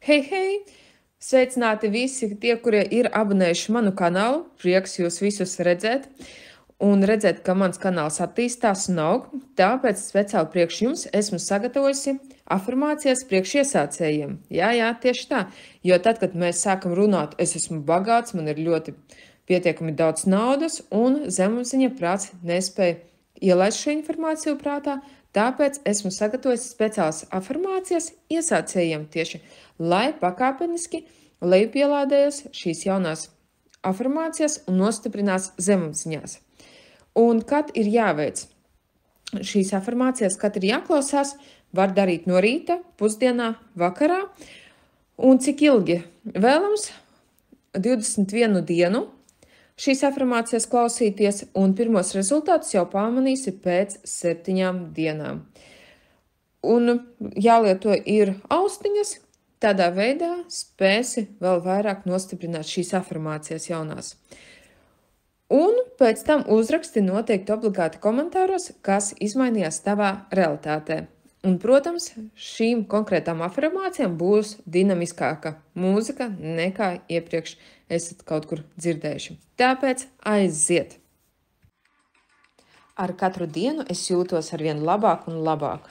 Hei, hei! Sveicināti visi tie, kurie ir abonējuši manu kanālu. Prieks jūs visus redzēt un redzēt, ka mans kanāls attīstās un aug. Tāpēc speciāli priekš jums esmu sagatavojusi afirmācijas priekš iesācējiem. Jā, tieši tā. Jo tad, kad mēs sākam runāt, es esmu bagāts, man ir ļoti pietiekami daudz naudas un zemapziņa prāts nespēja ielaist šo informāciju prātā, tāpēc esmu sagatavojis speciālas afirmācijas iesācējiem tieši, lai pakāpeniski lejupielādējas šīs jaunās afirmācijas un nostiprinās zemapziņās. Un kad ir jāveic šīs afirmācijas, kad ir jāklausās, var darīt no rīta, pusdienā, vakarā, un cik ilgi vēlams 21 dienu šīs afirmācijas klausīties, un pirmos rezultātus jau pamanīsi pēc 7 dienām. Un jālieto ir austiņas, tādā veidā spēsi vēl vairāk nostiprināt šīs afirmācijas jaunās. Un pēc tam uzraksti noteikti obligāti komentāros, kas izmainījās tavā realitātē. Un, protams, šīm konkrētām afirmācijām būs dinamiskāka mūzika nekā iepriekš esat kaut kur dzirdējuši. Tāpēc aiziet! Ar katru dienu es jūtos arvien labāk un labāk.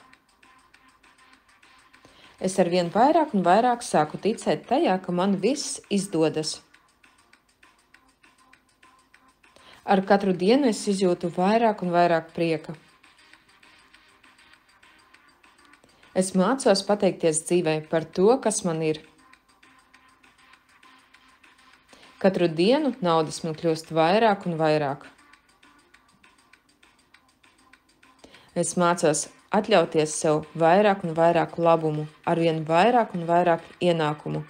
Es arvien vairāk un vairāk sāku ticēt tajā, ka man viss izdodas. Ar katru dienu es izjūtu vairāk un vairāk prieka. Es mācos pateikties dzīvei par to, kas man ir. Katru dienu naudas man kļūst vairāk un vairāk. Es mācos atļauties sev vairāk un vairāk labumu, arvien vairāk un vairāk ienākumu.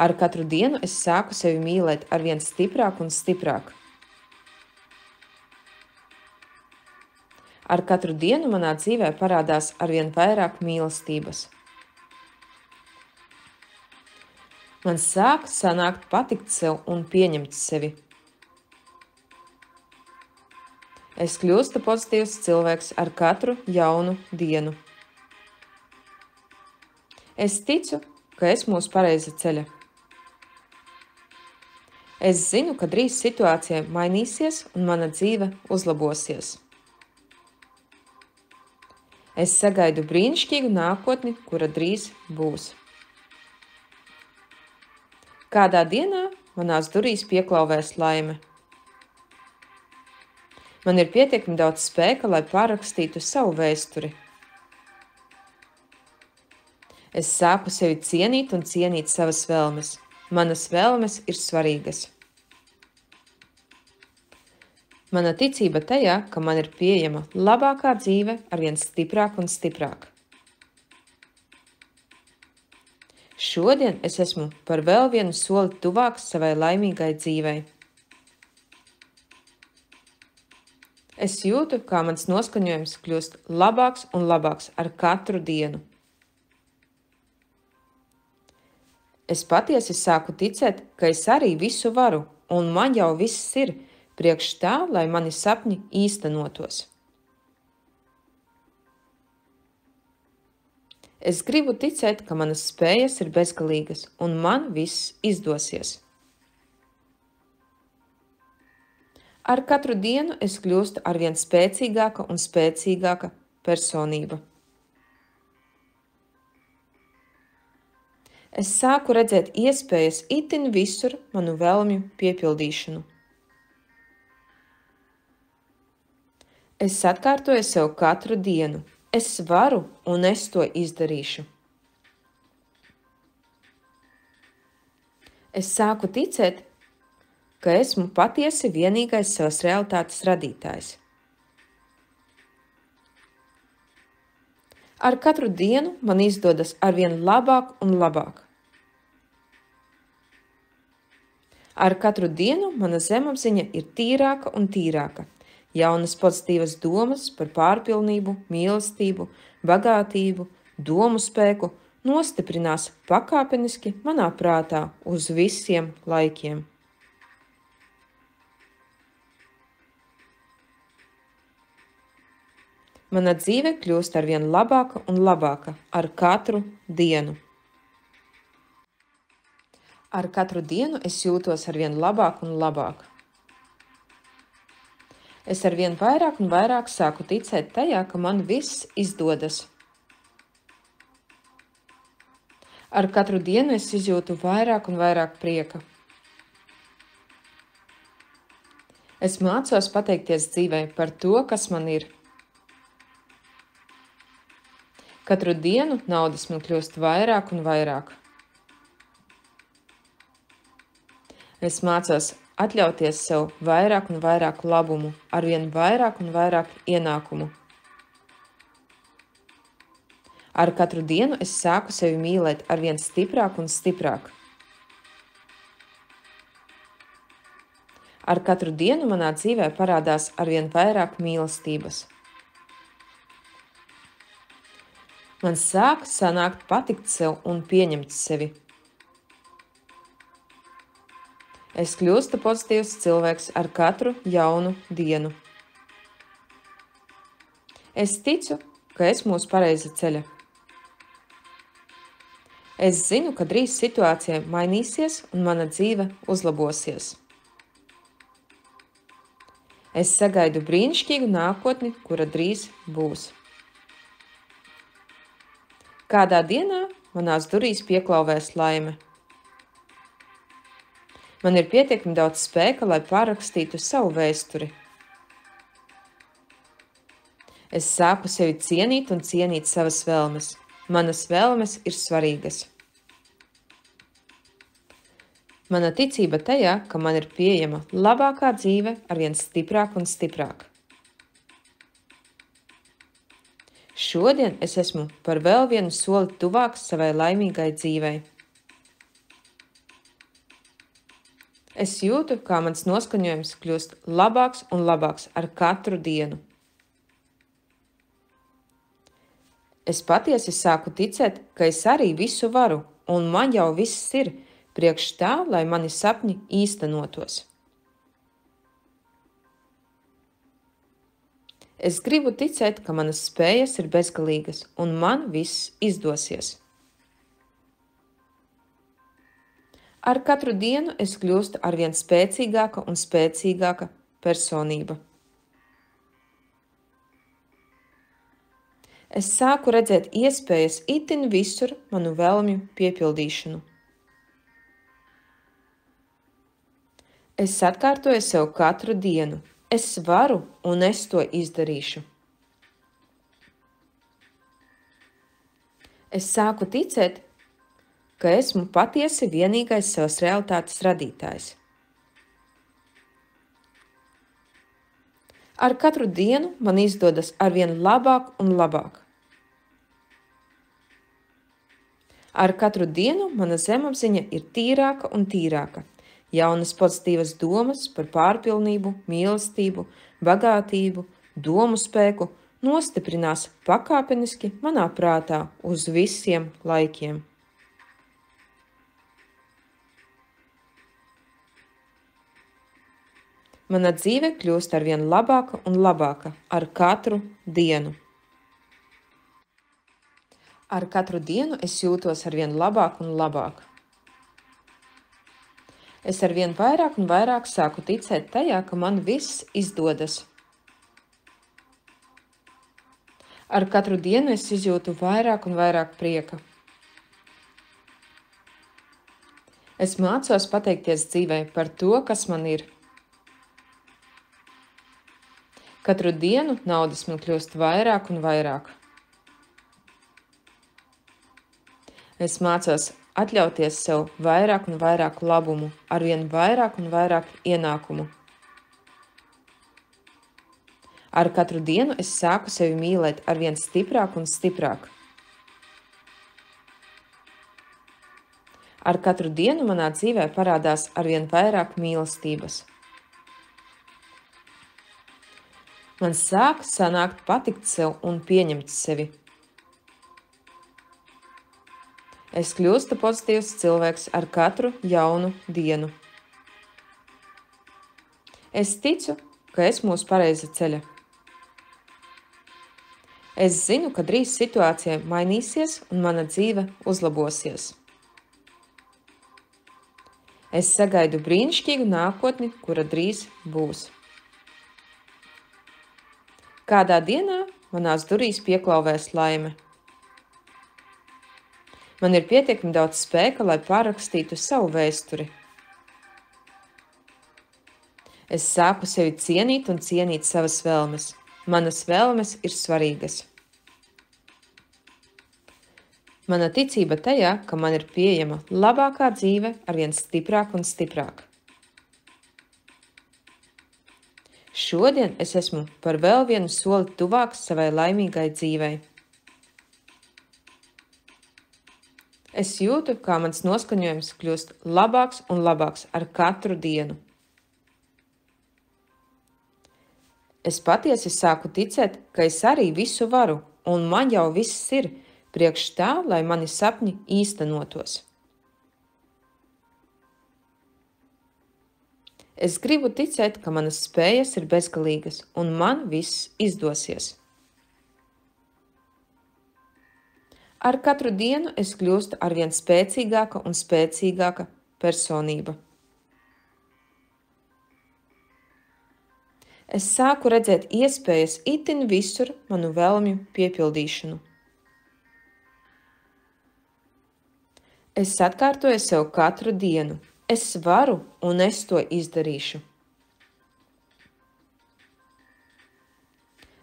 Ar katru dienu es sāku sevi mīlēt arvien stiprāk un stiprāk. Ar katru dienu manā dzīvē parādās arvien vairāk mīlestības. Man sāk sanākt patikt sev un pieņemt sevi. Es kļūstu pozitīvs cilvēks ar katru jaunu dienu. Es ticu, ka esmu uz pareiza ceļa. Es zinu, ka drīz situācija mainīsies un mana dzīve uzlabosies. Es sagaidu brīnišķīgu nākotni, kura drīz būs. Kādā dienā manās durīs pieklauvēs laime. Man ir pietiekami daudz spēka, lai pārrakstītu savu vēsturi. Es sāku sevi cienīt un cienīt savas vēlmes. Manas vēlmes ir svarīgas. Mana ticība tajā, ka man ir pieejama labākā dzīve arvien stiprāk un stiprāk. Šodien es esmu par vēl vienu soli tuvāk savai laimīgai dzīvei. Es jūtu, kā mans noskaņojums kļūst labāks un labāks ar katru dienu. Es patiesi sāku ticēt, ka es arī visu varu, un man jau viss ir, priekš tā, lai mani sapņi īstenotos. Es gribu ticēt, ka manas spējas ir bezgalīgas, un man viss izdosies. Ar katru dienu es kļūstu arvien spēcīgāka un spēcīgāka personība. Es sāku redzēt iespējas itin visur manu vēlmju piepildīšanu. Es atkārtoju sev katru dienu. Es varu un es to izdarīšu. Es sāku ticēt, ka esmu patiesi vienīgais savas realitātes radītājs. Ar katru dienu man izdodas arvien labāk un labāk. Ar katru dienu mana zemapziņa ir tīrāka un tīrāka. Jaunas pozitīvas domas par pārpilnību, mīlestību, bagātību, domu spēku nostiprinās pakāpeniski manā prātā uz visiem laikiem. Mana dzīve kļūst arvien labāka un labāka ar katru dienu. Ar katru dienu es jūtos arvien labāk un labāk. Es arvien vairāk un vairāk sāku ticēt tajā, ka man viss izdodas. Ar katru dienu es izjūtu vairāk un vairāk prieka. Es mācos pateikties dzīvei par to, kas man ir. Katru dienu naudas man kļūst vairāk un vairāk. Es mācos atļauties sev vairāk un vairāk labumu, arvien vairāk un vairāk ienākumu. Ar katru dienu es sāku sevi mīlēt arvien stiprāk un stiprāk. Ar katru dienu manā dzīvē parādās arvien vairāk mīlestības. Man sāk sanākt patikt sev un pieņemt sevi. Es kļūstu pozitīvs cilvēks ar katru jaunu dienu. Es ticu, ka esmu uz pareiza ceļa. Es zinu, ka drīz situācija mainīsies un mana dzīve uzlabosies. Es sagaidu brīnišķīgu nākotni, kura drīz būs. Kādā dienā manās durīs pieklauvēs laime. Man ir pietiekami daudz spēka, lai pārrakstītu savu vēsturi. Es sāku sevi cienīt un cienīt savas vēlmes. Manas vēlmes ir svarīgas. Mana ticība tajā, ka man ir pieejama labākā dzīve arvien stiprāk un stiprāk. Šodien es esmu par vēl vienu soli tuvāk savai laimīgai dzīvei. Es jūtu, kā mans noskaņojums kļūst labāks un labāks ar katru dienu. Es patiesi sāku ticēt, ka es arī visu varu, un man jau viss ir, priekš tā, lai mani sapņi īstenotos. Es gribu ticēt, ka manas spējas ir bezgalīgas, un man viss izdosies. Ar katru dienu es kļūstu arvien spēcīgāka un spēcīgāka personība. Es sāku redzēt iespējas itin visur manu vēlmju piepildīšanu. Es atkārtoju sev katru dienu. Es varu un es to izdarīšu. Es sāku ticēt, ka esmu patiesi vienīgais savas realitātes radītājs. Ar katru dienu man izdodas arvien labāk un labāk. Ar katru dienu mana zemapziņa ir tīrāka un tīrāka. Jaunas pozitīvas domas par pārpilnību, mīlestību, bagātību, domu spēku nostiprinās pakāpeniski manā prātā uz visiem laikiem. Mana dzīve kļūst arvien labāka un labāka ar katru dienu. Ar katru dienu es jūtos arvien labāk un labāk. Es arvien vairāk un vairāk sāku ticēt tajā, ka man viss izdodas. Ar katru dienu es izjūtu vairāk un vairāk prieka. Es mācos pateikties dzīvei par to, kas man ir. Katru dienu naudas man kļūst vairāk un vairāk. Es mācos atļauties sev vairāk un vairāk labumu, arvien vairāk un vairāk ienākumu. Ar katru dienu es sāku sevi mīlēt arvien stiprāk un stiprāk. Ar katru dienu manā dzīvē parādās arvien vairāk mīlestības. Man sāk sanākt patikt sev un pieņemt sevi. Es kļūstu pozitīvs cilvēks ar katru jaunu dienu. Es ticu, ka esmu uz pareiza ceļa. Es zinu, ka drīz situācija mainīsies un mana dzīve uzlabosies. Es sagaidu brīnišķīgu nākotni, kura drīz būs. Kādā dienā manās durīs pieklauvēs laime. Man ir pietiekami daudz spēka, lai pārrakstītu savu vēsturi. Es sāku sevi cienīt un cienīt savas vēlmes. Manas vēlmes ir svarīgas. Mana ticība tajā, ka man ir pieejama labākā dzīve arvien stiprāk un stiprāk. Šodien es esmu par vēl vienu soli tuvāk savai laimīgai dzīvei. Es jūtu, kā mans noskaņojums kļūst labāks un labāks ar katru dienu. Es patiesi sāku ticēt, ka es arī visu varu, un man jau viss ir, priekš tā, lai mani sapņi īstenotos. Es gribu ticēt, ka manas spējas ir bezgalīgas, un man viss izdosies. Ar katru dienu es kļūstu arvien spēcīgāka un spēcīgāka personība. Es sāku redzēt iespējas itin visur manu vēlmju piepildīšanu. Es atkārtoju sev katru dienu. Es varu un es to izdarīšu.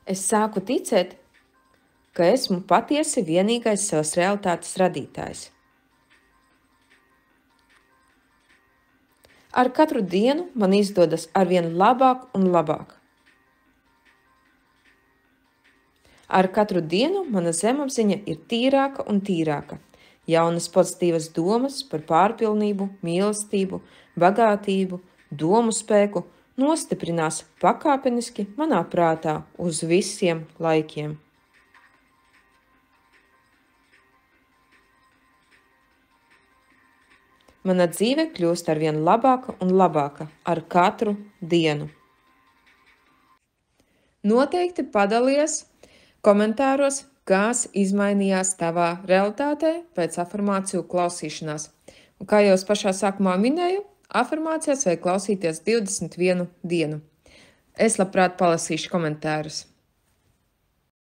Es sāku ticēt, ka esmu patiesi vienīgais savas realitātes radītājs. Ar katru dienu man izdodas arvien labāk un labāk. Ar katru dienu mana zemapziņa ir tīrāka un tīrāka. Jaunas pozitīvas domas par pārpilnību, mīlestību, bagātību, domu spēku nostiprinās pakāpeniski manā prātā uz visiem laikiem. Mana dzīve kļūst arvien labāka un labāka ar katru dienu. Noteikti padalies komentāros, kas izmainījās tavā realitātē pēc afirmāciju klausīšanās. Un kā jau es pašā sākumā minēju, afirmācijas vajag klausīties 21 dienu. Es labprāt palasīšu komentārus.